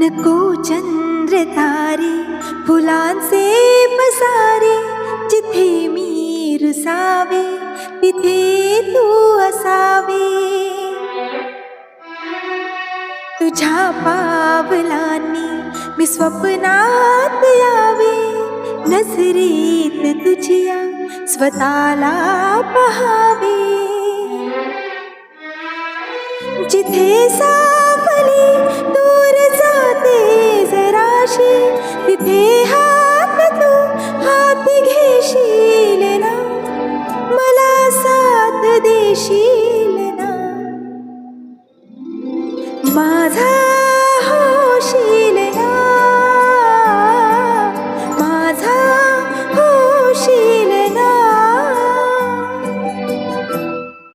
नको चंद्र तारे फुलांचे पसारे, जिथे मी रुसावे तिथे तू असावे. तुझ्या पावलांनी मी स्वप्नात यावे, नजरेत तुझ्या स्वतःला पहावे. जिथे सावली दूर जाते जराशी, तिथे हात तू हात घेशील ना, मला साथ देशील